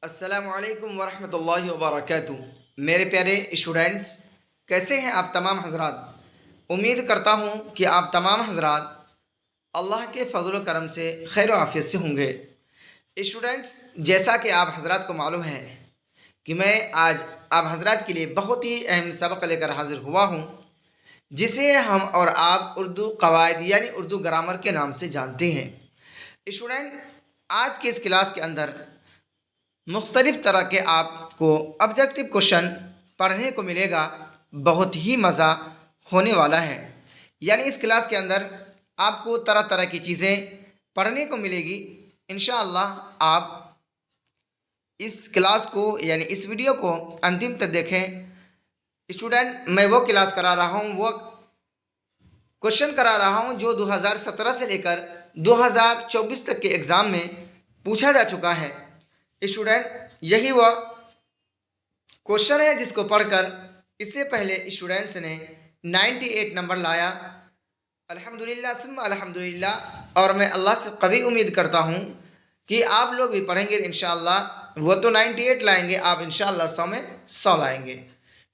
अस्सलामुअलैकुम वरहमतुल्लाहि वबरकातुहू। मेरे प्यारे स्टूडेंट्स, कैसे हैं आप तमाम हजरात। उम्मीद करता हूँ कि आप तमाम हजरात अल्लाह के फजल व करम से खैर आफियत से होंगे। स्टूडेंट्स, जैसा कि आप हजरात को मालूम है कि मैं आज आप हजरात के लिए बहुत ही अहम सबक लेकर हाजिर हुआ हूँ, जिसे हम और आप उर्दू कवायद यानी उर्दू ग्रामर के नाम से जानते हैं। स्टूडेंट, आज के इस क्लास के अंदर मुख्तलिफ़ तरह के आपको ऑब्जेक्टिव क्वेश्चन पढ़ने को मिलेगा। बहुत ही मज़ा होने वाला है। यानी इस क्लास के अंदर आपको तरह तरह की चीज़ें पढ़ने को मिलेगी। इंशाअल्लाह आप इस क्लास को यानी इस वीडियो को अंतिम तक देखें। स्टूडेंट, मैं वो क्लास करा रहा हूँ, वो क्वेश्चन करा रहा हूँ जो 2017 से लेकर 2024 तक के एग्ज़ाम में पूछा जा चुका है। स्टूडेंट, यही वह क्वेश्चन है जिसको पढ़कर इससे पहले स्टूडेंट्स ने 98 नंबर लाया। अल्हम्दुलिल्लाह सुम्मा अल्हम्दुलिल्लाह। और मैं अल्लाह से कभी उम्मीद करता हूँ कि आप लोग भी पढ़ेंगे इंशाअल्लाह। वो तो 98 लाएंगे, आप इंशाअल्लाह 100 में 100 लाएंगे।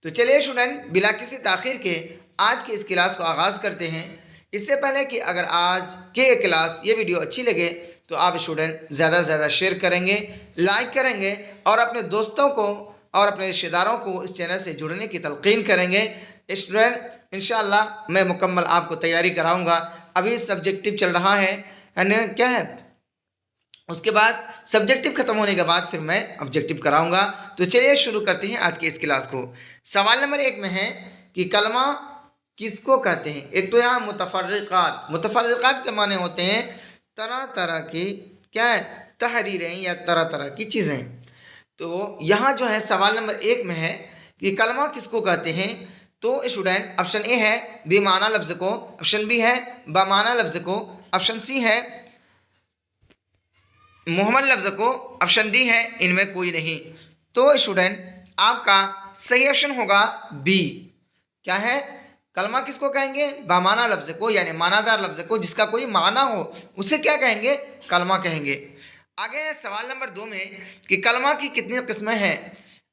तो चलिए स्टूडेंट, बिला किसी ताख़ीर के आज की इस क्लास को आगाज़ करते हैं। इससे पहले कि अगर आज के क्लास ये वीडियो अच्छी लगे तो आप स्टूडेंट ज़्यादा से ज़्यादा शेयर करेंगे, लाइक करेंगे और अपने दोस्तों को और अपने रिश्तेदारों को इस चैनल से जुड़ने की तलक़ीन करेंगे। स्टूडेंट, इंशाअल्लाह मैं मुकम्मल आपको तैयारी कराऊंगा। अभी सब्जेक्टिव चल रहा है क्या है, उसके बाद सब्जेक्टिव ख़त्म होने के बाद फिर मैं ऑब्जेक्टिव कराऊंगा। तो चलिए शुरू करते हैं आज की इस क्लास को। सवाल नंबर 1 में है कि कलमा किसको कहते हैं। एक तो यहाँ मुतफर्रिक़ात, मुतफर्रिक़ात के माने होते हैं तरह तरह की क्या है, तहरीरें या तरह तरह की चीज़ें। तो यहाँ जो है सवाल नंबर 1 में है कि कलमा किसको कहते हैं। तो स्टूडेंट, ऑप्शन ए है बेमाना लफ्ज़ को, ऑप्शन बी है बमाना लफ्ज़ को, ऑप्शन सी है मुहम्मद लफ्ज़ को, ऑप्शन डी है इनमें कोई नहीं। तो स्टूडेंट, आपका सही ऑप्शन होगा बी। क्या है, कलमा किसको कहेंगे, बामाना लफ्ज़ को यानी मानादार लफ्ज़ को, जिसका कोई माना हो उसे क्या कहेंगे, कलमा कहेंगे। आगे है सवाल नंबर 2 में कि कलमा की कितनी किस्में हैं।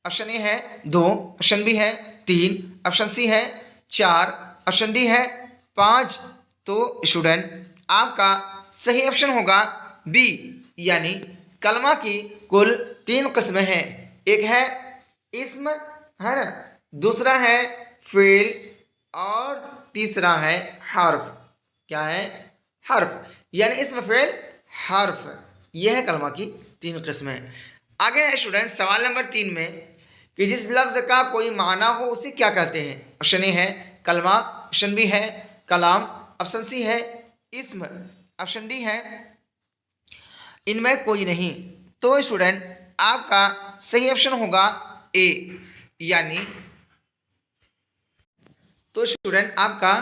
ऑप्शन ए है 2, ऑप्शन बी है 3, ऑप्शन सी है 4, ऑप्शन डी है 5। तो स्टूडेंट, आपका सही ऑप्शन होगा बी, यानी कलमा की कुल 3 किस्में हैं। एक है इस्म, है ना, दूसरा है फ़िल और तीसरा है हर्फ। क्या है, हर्फ, यानी इस्म फ़िल हर्फ। यह है कलमा की 3 किस्में। आगे है स्टूडेंट सवाल नंबर 3 में कि जिस लफ्ज़ का कोई माना हो उसे क्या कहते हैं। ऑप्शन ए है कलमा, ऑप्शन बी है कलाम, ऑप्शन सी है इस्म, ऑप्शन डी है इनमें कोई नहीं। तो स्टूडेंट, आपका सही ऑप्शन होगा ए, यानी तो स्टूडेंट आपका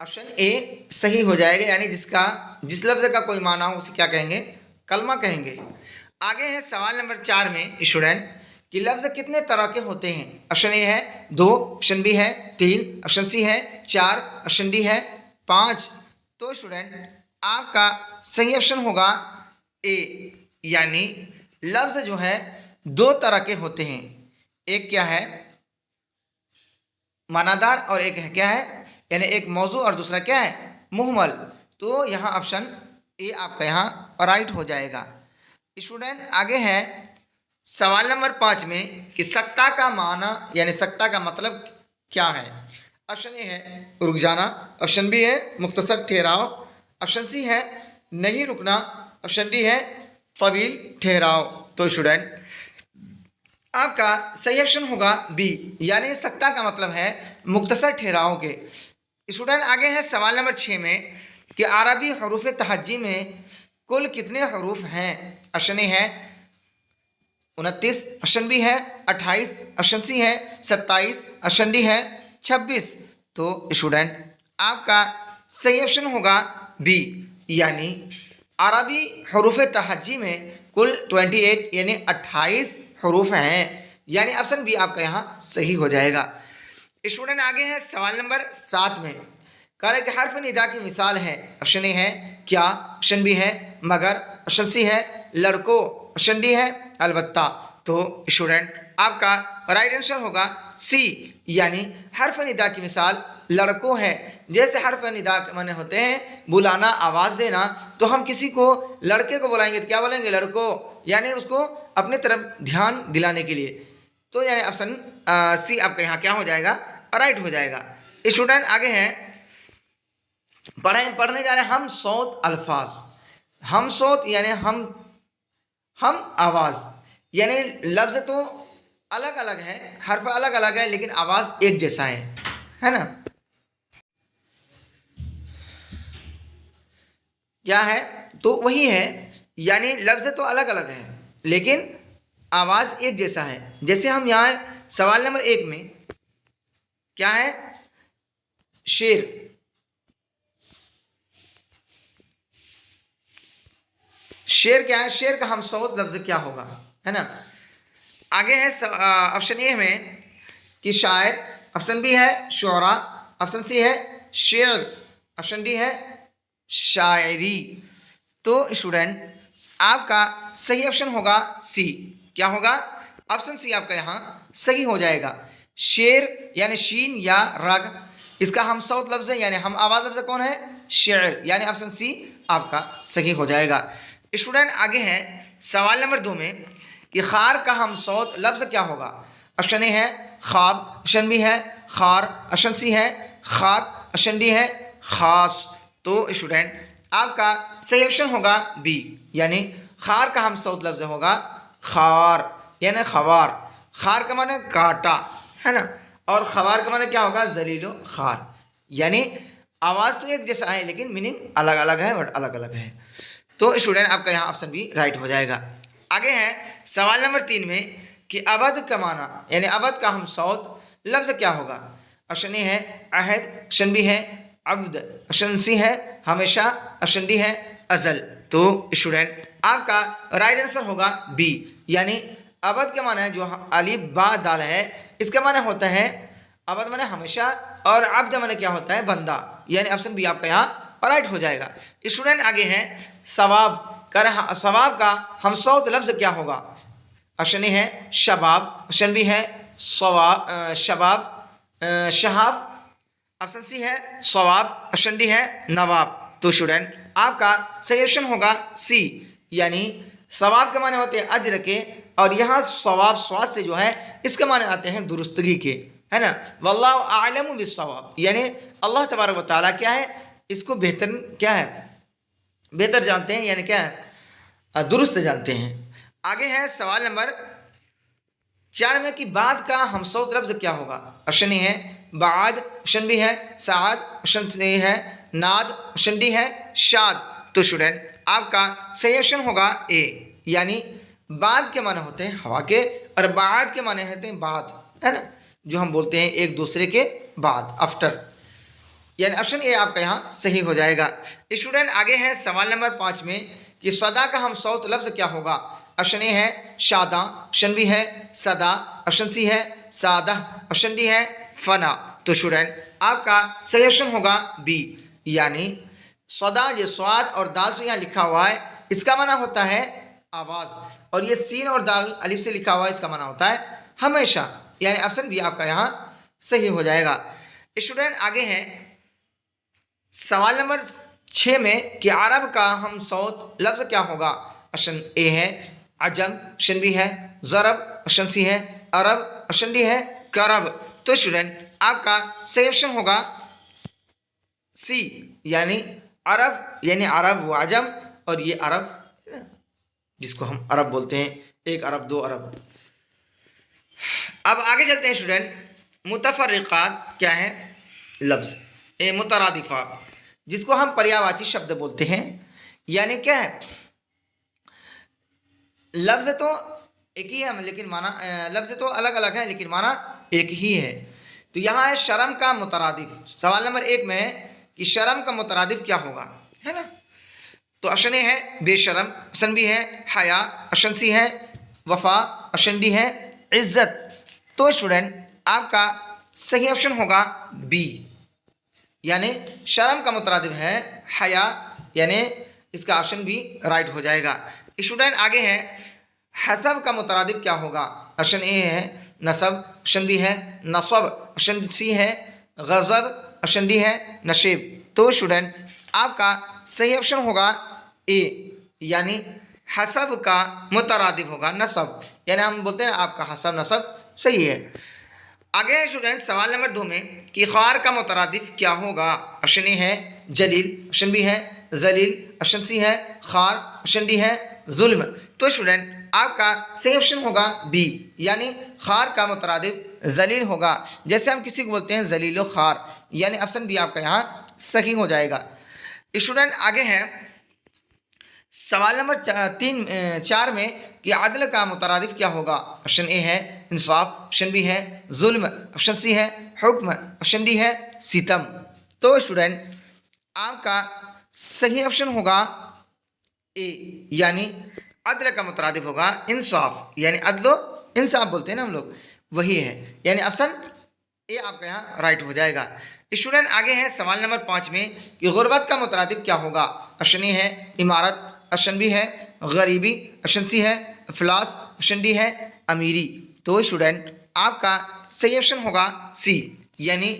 ऑप्शन ए सही हो जाएगा, यानी जिस लफ्ज़ का कोई माना हो उसे क्या कहेंगे, कलमा कहेंगे। आगे है सवाल नंबर 4 में स्टूडेंट कि लफ्ज़ कितने तरह के होते हैं। ऑप्शन ए है 2, ऑप्शन बी है 3, ऑप्शन सी है 4, ऑप्शन डी है 5। तो स्टूडेंट, आपका सही ऑप्शन होगा ए, यानी लफ्ज़ जो है 2 तरह के होते हैं। एक क्या है, मानादार, और एक है क्या है, यानी एक मौजू और दूसरा क्या है, मुहमल। तो यहाँ ऑप्शन ए आपका यहाँ राइट हो जाएगा। स्टूडेंट, आगे है सवाल नंबर 5 में कि सकता का माना यानी सकता का मतलब क्या है। ऑप्शन ए है रुक जाना, ऑप्शन बी है मुख्तसर ठहराव, ऑप्शन सी है नहीं रुकना, ऑप्शन डी है तवील ठहराव। तो स्टूडेंट, आपका सही ऑप्शन होगा बी, यानी सकता का मतलब है मुख्तसर ठहराव के। स्टूडेंट, आगे है सवाल नंबर 6 में कि अरबी हरूफ तहज्जी में कुल कितने हरूफ हैं। ऑप्शन ए है 29, ऑप्शन बी है 28, ऑप्शन सी है 27, ऑप्शन डी है 26। तो स्टूडेंट, आपका सही ऑप्शन होगा बी, यानी अरबी हरूफ तहज्जी में कुल 28 यानी 28 हरूफ हैं, यानी ऑप्शन बी आपका यहाँ सही हो जाएगा। स्टूडेंट, आगे है सवाल नंबर 7 में कह रहे कि हर्फ निदा की मिसाल है। ऑप्शन ए है क्या, ऑप्शन बी है मगर, ऑप्शन सी है लड़को, ऑप्शन डी है अलबत्ता। तो स्टूडेंट आपका राइट आंसर होगा सी, यानी हर्फ निदा की मिसाल लड़कों है। जैसे हर्फ निदा के माने होते हैं बुलाना, आवाज़ देना, तो हम किसी को लड़के को बुलाएंगे तो क्या बोलेंगे? लड़को, यानी उसको अपने तरफ ध्यान दिलाने के लिए। तो यानी ऑप्शन सी आपका यहाँ क्या हो जाएगा? राइट हो जाएगा। स्टूडेंट आगे हैं, पढ़ने जा रहे हैं हम सौत अल्फाज। हम सौत यानी हम आवाज़, यानी लफ्ज़ तो अलग अलग है, हर्फ अलग अलग है, लेकिन आवाज़ एक जैसा है ना? क्या है? तो वही है, यानी लफ्ज़ तो अलग अलग है लेकिन आवाज़ एक जैसा है। जैसे हम यहाँ सवाल नंबर 1 में क्या है? शेर, शेर क्या है? शेर का हम सौत लफ्ज़ क्या होगा, है ना? आगे है ऑप्शन ए में कि शायर, ऑप्शन बी है शुरा, ऑप्शन सी है शेर, ऑप्शन डी है शायरी। तो स्टूडेंट आपका सही ऑप्शन होगा सी। क्या होगा? ऑप्शन सी आपका यहाँ सही हो जाएगा। शेर यानी शीन या रग, इसका हम सौत लफ्ज़ है, यानी हम आवाज़ लफ्ज़ कौन है? शेर, यानी ऑप्शन सी आपका सही हो जाएगा। स्टूडेंट आगे हैं सवाल नंबर 2 में कि खार का हम सौत लफ्ज़ क्या होगा? ऑप्शन ए है ख्वाब, ऑप्शन बी है खार, ऑप्शन सी है खाक, ऑप्शन डी है खास। तो स्टूडेंट आपका सही ऑप्शन होगा बी, यानी खार का हम सौत लफ्ज़ होगा खार, यानी खवार। खार का माने काटा, है ना? और खवार का माने क्या होगा? जलीलो खार। यानी आवाज़ तो एक जैसा है लेकिन मीनिंग अलग अलग है, वर्ड अलग अलग है। तो स्टूडेंट आपका यहाँ ऑप्शन बी राइट हो जाएगा। आगे है सवाल नंबर 3 में कि अबद का माना, यानी अबद का हम सौत लफ्ज़ क्या होगा? ऑप्शन ए है अहद, ऑप्शन बी है अब्द, ऑप्शन सी है हमेशा, ऑप्शन डी है अजल। तो स्टूडेंट आपका राइट आंसर होगा बी, यानी अबद के माना है जो अलिफ बा दाल है, इसका माना होता है अबद माने हमेशा, और अब्द माने क्या होता है? बंदा, यानी ऑप्शन बी आपका यहाँ राइट हो जाएगा। स्टूडेंट आगे हैं सवाब सवाब का हम सौत लफ्ज़ क्या होगा? ऑप्शन ए है शबाब, ऑप्शन बी है शबाब शहाब, ऑप्शन सी है सवाब, ऑप्शन डी है नवाब। तो स्टूडेंट आपका सही ऑप्शन होगा सी, यानी सवाब के माने होते हैं अज्र के, और यहाँ सवाब स्वाद से जो है इसके माने आते हैं दुरुस्तगी के, है ना? वल्लाहु आलमु बिस्सवाब, यानी अल्लाह तबारक व तआला क्या है? इसको बेहतर क्या है? बेहतर जानते हैं, यानी क्या है? दुरुस्त जानते हैं। आगे है सवाल नंबर 4 में कि बाद का हम सौत लफ्ज़ क्या होगा? ऑप्शन ए है बाद, ऑप्शन बी है साद, ऑप्शन सी है नाद, ऑप्शन डी है शाद। तो स्टूडेंट आपका सही ऑप्शन होगा ए, यानी बाद के माने होते हैं हवा के, और बाद के माने होते हैं बाद, है ना? जो हम बोलते हैं एक दूसरे के बाद, आफ्टर, यानी ऑप्शन ए आपका यहाँ सही हो जाएगा। स्टूडेंट आगे है सवाल नंबर 5 में कि सदा का हम सौत लफ्ज़ क्या होगा? ऑप्शन ए है शादा, ऑप्शन बी है सदा, ऑप्शन सी है सादा, ऑप्शन डी है फना। तो स्टूडेंट आपका सही ऑप्शन होगा बी, यानी सदा, ये स्वाद और दाल से यहाँ लिखा हुआ है, इसका माना होता है आवाज़, और ये सीन और दाल अलिफ से लिखा हुआ है, इसका माना होता है हमेशा, यानी ऑप्शन बी आपका यहाँ सही हो जाएगा। स्टूडेंट आगे हैं सवाल नंबर 6 में कि अरब का हम सौत लफ्ज़ क्या होगा? ऑप्शन ए है अजम, ऑप्शन बी है ज़रब, ऑप्शन सी है अरब, ऑप्शन डी है करब। तो स्टूडेंट आपका सही ऑप्शन होगा सी, यानी अरब, यानी अरब व अजम, और ये अरब जिसको हम अरब बोलते हैं, एक अरब दो अरब। अब आगे चलते हैं स्टूडेंट, मुतफर्रिक़ात क्या है? लफ्ज़ ए मुतरादिफा, जिसको हम पर्यायवाची शब्द बोलते हैं, यानी क्या है? लफ्ज़ तो एक ही है लेकिन माना, लफ्ज़ तो अलग अलग है लेकिन माना एक ही है। तो यहाँ है शर्म का मुतरादिफ। सवाल नंबर 1 में है कि शर्म का मुतरादिफ क्या होगा, है ना? तो ऑप्शन ए है बेशरम, ऑप्शन बी है हया, ऑप्शन सी है वफा, ऑप्शन डी है इज़्ज़त। तो स्टूडेंट आपका सही ऑप्शन होगा बी, यानी शर्म का मुतरादिफ है हया, यानी इसका ऑप्शन बी राइट हो जाएगा। स्टूडेंट आगे हैं हसब का मुतरादिफ क्या होगा? ऑप्शन ए है नसब, ऑप्शन बी है नसब, ऑप्शन सी है गज़ब, ऑप्शन डी है नशीब। तो स्टूडेंट आपका सही ऑप्शन होगा ए, यानी हसब का मुतरादिफ होगा नसब, यानी हम बोलते हैं आपका हसब नसब सही है। आगे है स्टूडेंट सवाल नंबर 2 में कि ख़ार का मुतरादिफ क्या होगा? ऑप्शन ए है जलील, ऑप्शन बी है जलील, ऑप्शन सी है ख़ार, ऑप्शन डी है जुल्म। तो स्टूडेंट आपका सही ऑप्शन होगा बी, यानी ख़ार का मुतरादिफ जलील होगा। जैसे हम किसी को बोलते हैं जलील ख़ार, यानी ऑप्शन बी आपका यहाँ सही हो जाएगा। स्टूडेंट आगे है सवाल नंबर 4 में कि अदल का मुतरादिफ क्या होगा? ऑप्शन ए है इंसाफ, ऑप्शन बी है जुल्म, ऑप्शन सी है हुक्म, ऑप्शन डी है सितम। तो स्टूडेंट आपका सही ऑप्शन होगा ए, यानी अदल का मुतरादिफ होगा इंसाफ, यानी अदलो इंसाफ बोलते हैं ना हम लोग, वही है, यानी ऑप्शन ए आपका यहाँ राइट हो जाएगा। स्टूडेंट आगे है सवाल नंबर 5 में कि गुर्बत का मुतरादिफ क्या होगा? ऑप्शन ए है इमारत, ऑप्शन बी है गरीबी, ऑप्शन सी है अफलास, ऑप्शन डी है अमीरी। तो स्टूडेंट आपका सही ऑप्शन होगा सी, यानी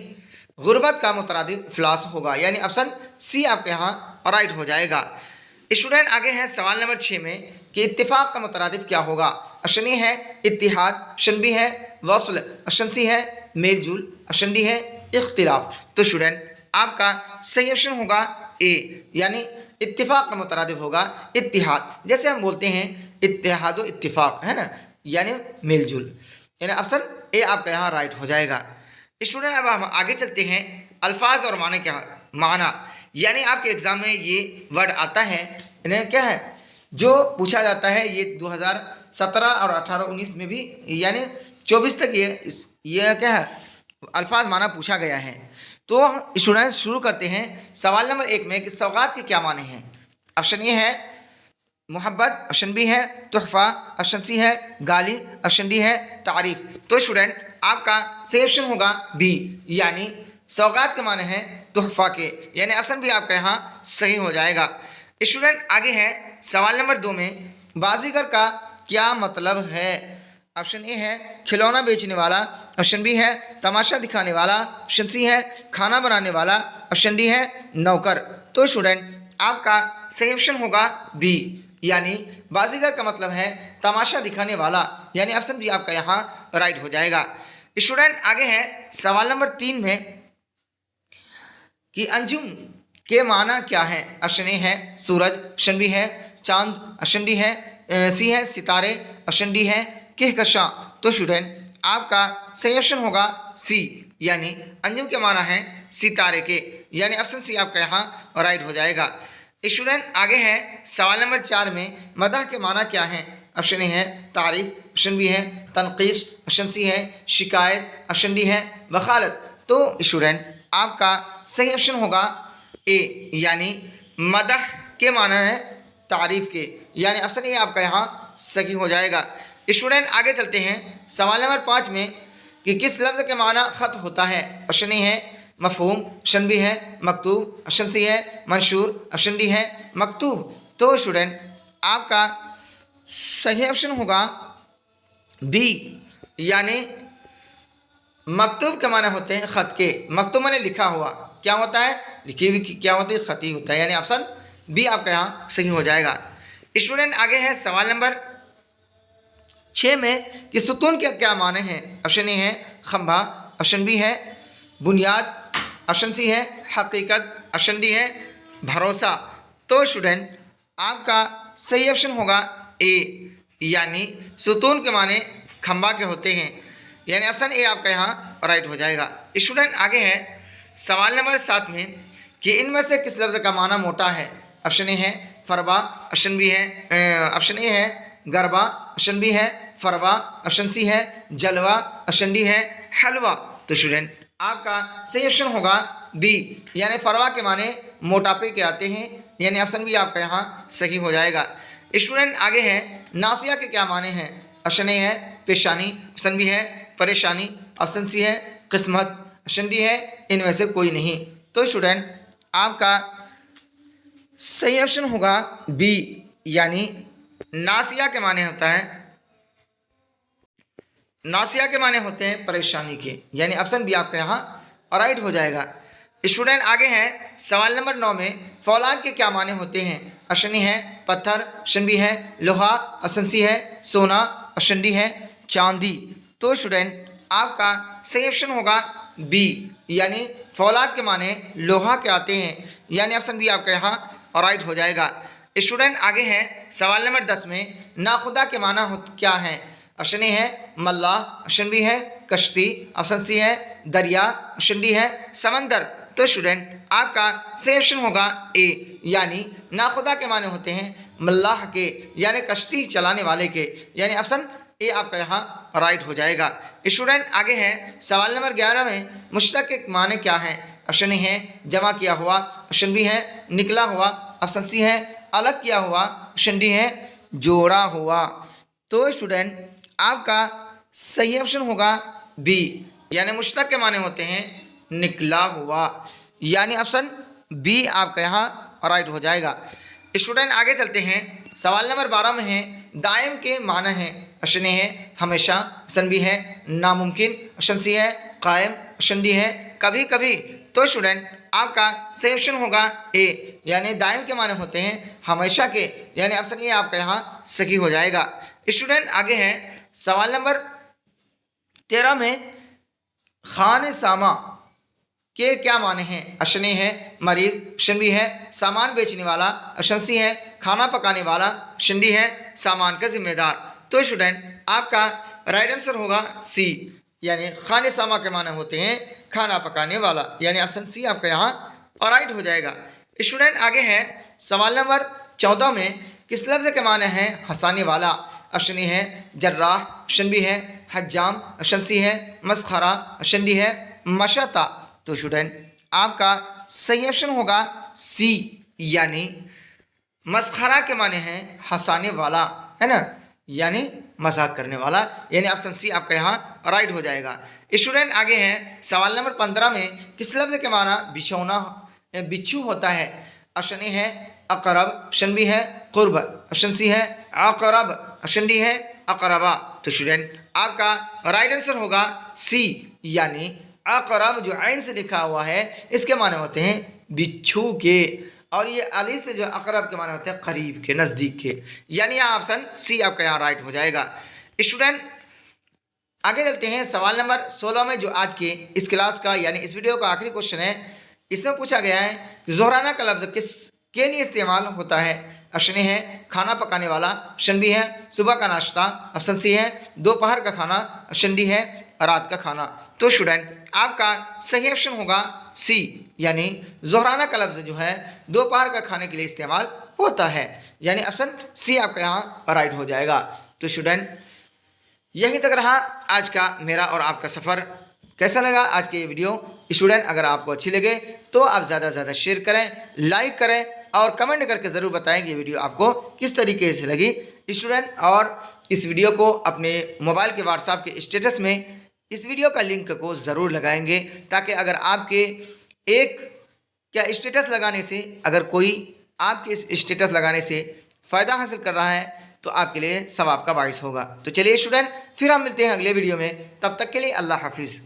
गुर्बत का मुतरादिफ अफलास होगा, यानी ऑप्शन सी आपके यहाँ राइट हो जाएगा। स्टूडेंट आगे है सवाल नंबर 6 में कि इत्तिफाक का मुतरादिफ क्या होगा? ऑप्शन ए है इत्तिहाद, ऑप्शन बी है वस्ल, ऑप्शन सी है मेलजुल, ऑप्शन डी है इख्तिलाफ। तो स्टूडेंट आपका सही ऑप्शन होगा ए, यानी इत्तिफाक का मुतरादिफ होगा इत्तिहाद, जैसे हम बोलते हैं इत्तिहाद व इत्तिफाक, है ना, यानी मेलजुल, यानी ऑप्शन ए आपका यहाँ राइट हो जाएगा। स्टूडेंट अब हम आगे चलते हैं अल्फाज और माने क्या माना, यानी आपके एग्जाम में ये वर्ड आता है, इन्हें क्या है जो पूछा जाता है, ये 2017 और 18 19 में भी, यानी 24 तक ये क्या है अल्फाज माना पूछा गया है। तो स्टूडेंट शुरू करते हैं सवाल नंबर 1 में कि सौगात के क्या माने हैं? ऑप्शन ए है मोहब्बत, ऑप्शन बी है तोहफा, ऑप्शन सी है गाली, ऑप्शन डी है तारीफ। तो स्टूडेंट आपका सही ऑप्शन होगा बी, यानी सौगात के माने हैं तोहफा के, यानी ऑप्शन भी आपका यहाँ सही हो जाएगा। स्टूडेंट आगे है सवाल नंबर 2 में बाजीगर का क्या मतलब है? ऑप्शन ए है खिलौना बेचने वाला, ऑप्शन बी है तमाशा दिखाने वाला, ऑप्शन सी है खाना बनाने वाला, ऑप्शन डी है नौकर। तो स्टूडेंट आपका सही ऑप्शन होगा बी, यानी बाजीगर का मतलब है तमाशा दिखाने वाला, यानी ऑप्शन बी आपका यहाँ राइट हो जाएगा। स्टूडेंट आगे है सवाल नंबर 3 में कि अंजुम के माना क्या है? ऑप्शन ए है सूरज, ऑप्शन बी है चांद, ऑप्शन डी है सी है सितारे, ऑप्शन डी है कहकशां। तो स्टूडेंट आपका सही ऑप्शन होगा सी, यानी अंजुम के माना है सितारे के, यानी ऑप्शन सी आपका यहाँ राइट हो जाएगा। स्टूडेंट आगे है सवाल नंबर 4 में मदह के माना क्या है? ऑप्शन ए है तारीफ, ऑप्शन बी है तनकीस, ऑप्शन सी है शिकायत, ऑप्शन डी है वखालत। तो स्टूडेंट आपका सही ऑप्शन होगा ए, यानी मदह के माना है तारीफ के, यानी ऑप्शन ए आपका यहाँ सही हो जाएगा। स्टूडेंट आगे चलते हैं सवाल नंबर 5 में कि किस लफ्ज़ के माना ख़त होता है? ऑप्शन ए है मफ़हूम, ऑप्शन बी है मकतूब, ऑप्शन सी है मंशूर, ऑप्शन डी है मकतूब। तो स्टूडेंट आपका सही ऑप्शन होगा बी, यानी मकतूब के माने होते हैं ख़त के, मकतूब माने लिखा हुआ, क्या होता है लिखी हुई, क्या होती है ख़त ही होता है, यानी ऑप्शन बी आपका यहाँ सही हो जाएगा। स्टूडेंट आगे है सवाल नंबर 6 में कि सुतून के क्या माने हैं? ऑप्शन ए है खंभा, ऑप्शन बी है बुनियाद, ऑप्शन सी है हकीकत, ऑप्शन डी है भरोसा। तो स्टूडेंट आपका सही ऑप्शन होगा ए, यानी सुतून के माने खंभा के होते हैं, यानी ऑप्शन ए आपका यहाँ राइट हो जाएगा। स्टूडेंट आगे है सवाल नंबर 7 में कि इनमें से किस लफ्ज़ का माना मोटा है? ऑप्शन ए है फरवा, ऑप्शन बी है ऑप्शन ए है गरबा, ऑप्शन बी है फरवा, ऑप्शन सी है जलवा, ऑप्शन डी है हलवा। तो स्टूडेंट आपका सही ऑप्शन होगा बी, यानी फरवा के माने मोटापे के आते हैं, यानी ऑप्शन बी आपका यहाँ सही हो जाएगा। स्टूडेंट आगे है नासिया के क्या माने हैं? ऑप्शन ए है पेशानी, ऑप्शन बी है परेशानी, ऑप्शन सी है किस्मत, ऑप्शन डी है इनमें से कोई नहीं। तो स्टूडेंट आपका सही ऑप्शन होगा बी, यानी नासिया के माने होता है नासिया के माने होते हैं परेशानी के, यानी ऑप्शन बी आपका यहाँ राइट हो जाएगा। स्टूडेंट आगे हैं सवाल नंबर 9 में फौलाद के क्या माने होते हैं। ऑप्शन ए है पत्थर, ऑप्शन बी है लोहा, ऑप्शन सी है सोना, ऑप्शन डी है चांदी। तो स्टूडेंट आपका सही ऑप्शन होगा बी, यानी फौलाद के माने लोहा के आते हैं, यानी ऑप्शन बी आपका यहाँ राइट हो जाएगा। स्टूडेंट आगे हैं सवाल नंबर 10 में नाखुदा के माना क्या है। ऑप्शन ए है मल्लाह, ऑप्शन बी है कश्ती, ऑप्शन सी है दरिया, ऑप्शन डी है समंदर। तो स्टूडेंट आपका सही ऑप्शन होगा ए, यानी नाखुदा के माने होते हैं मल्लाह के, यानी कश्ती चलाने वाले के, यानी ऑप्शन ए आपका यहाँ राइट हो जाएगा। स्टूडेंट आगे हैं सवाल नंबर 11 में मुश्तक के माने क्या है। ऑप्शन ए है जमा किया हुआ, ऑप्शन बी है निकला हुआ, ऑप्शन सी है अलग किया हुआ, ऑप्शन डी है जोड़ा हुआ। तो स्टूडेंट आपका सही ऑप्शन होगा बी, यानी मुश्तक के माने होते हैं निकला हुआ, यानी ऑप्शन बी आपका यहाँ राइट हो जाएगा। स्टूडेंट आगे चलते हैं सवाल नंबर 12 में है दायम के माना है। ऑप्शन ए है हमेशा, ऑप्शन बी है नामुमकिन, ऑप्शन सी है कायम, ऑप्शन डी है कभी कभी। तो स्टूडेंट आपका सही ऑप्शन होगा ए, यानी दायम के माने होते हैं हमेशा के, यानी ऑप्शन ए आपका यहाँ सही हो जाएगा। स्टूडेंट आगे हैं सवाल नंबर 13 में खाने सामा के क्या माने हैं। ऑप्शन ए है मरीज, ऑप्शन बी है सामान बेचने वाला, ऑप्शन सी है खाना पकाने वाला, ऑप्शन डी है सामान का जिम्मेदार। तो स्टूडेंट आपका राइट आंसर होगा सी, यानी खाने सामा के माने होते हैं खाना पकाने वाला, यानी ऑप्शन सी आपका यहाँ राइट हो जाएगा। स्टूडेंट आगे हैं सवाल नंबर 14 में किस लफ्ज़ के माने हैं हंसाने वाला। ऑप्शन ए है जर्राह, ऑप्शन बी है हज्जाम, ऑप्शन सी है मस्खरा, ऑप्शन डी है मशता। तो स्टूडेंट आपका सही ऑप्शन होगा सी, यानी मस्खरा के माने हैं हंसाने वाला, है ना, यानी मजाक करने वाला, यानी ऑप्शन सी आपका यहाँ राइट हो जाएगा। स्टूडेंट आगे हैं सवाल नंबर 15 में किस लफ्ज़ के माना बिछौना बिच्छू होता है। ऑप्शन ए है अकरब, ऑप्शन बी है कुर्ब, ऑप्शन सी है अकरब, ऑप्शन डी है अकरबा। तो स्टूडेंट आपका राइट आंसर होगा सी, यानी अकरब जो ऐन से लिखा हुआ है इसके माने होते हैं बिच्छू के, और ये अली से जो अकरब के माने होते हैं करीब के, नज़दीक के, यानी यहाँ ऑप्शन सी आपका यहाँ राइट हो जाएगा। स्टूडेंट आगे चलते हैं सवाल नंबर 16 में जो आज के इस क्लास का यानी इस वीडियो का आखिरी क्वेश्चन है। इसमें पूछा गया है कि ज़ोहराना का लफ्ज़ किस के लिए इस्तेमाल होता है। ऑप्शन ए है खाना पकाने वाला, ऑप्शन बी है सुबह का नाश्ता, ऑप्शन सी है दोपहर का खाना, ऑप्शन डी है रात का खाना। तो स्टूडेंट आपका सही ऑप्शन होगा सी, यानी ज़ोहराना का लफ्ज़ जो है दोपहर का खाने के लिए इस्तेमाल होता है, यानी ऑप्शन सी आपका यहाँ राइट हो जाएगा। तो स्टूडेंट यहीं तक रहा आज का मेरा और आपका सफ़र। कैसा लगा आज के ये वीडियो। स्टूडेंट अगर आपको अच्छी लगे तो आप ज़्यादा से ज़्यादा शेयर करें, लाइक करें और कमेंट करके ज़रूर बताएं कि ये वीडियो आपको किस तरीके से लगी। स्टूडेंट और इस वीडियो को अपने मोबाइल के व्हाट्सएप के स्टेटस में इस वीडियो का लिंक को ज़रूर लगाएंगे, ताकि अगर आपके एक क्या स्टेटस लगाने से अगर कोई आपके इस स्टेटस लगाने से फ़ायदा हासिल कर रहा है तो आपके लिए सवाब का बाइस होगा। तो चलिए स्टूडेंट फिर हम मिलते हैं अगले वीडियो में, तब तक के लिए अल्लाह हाफिज़।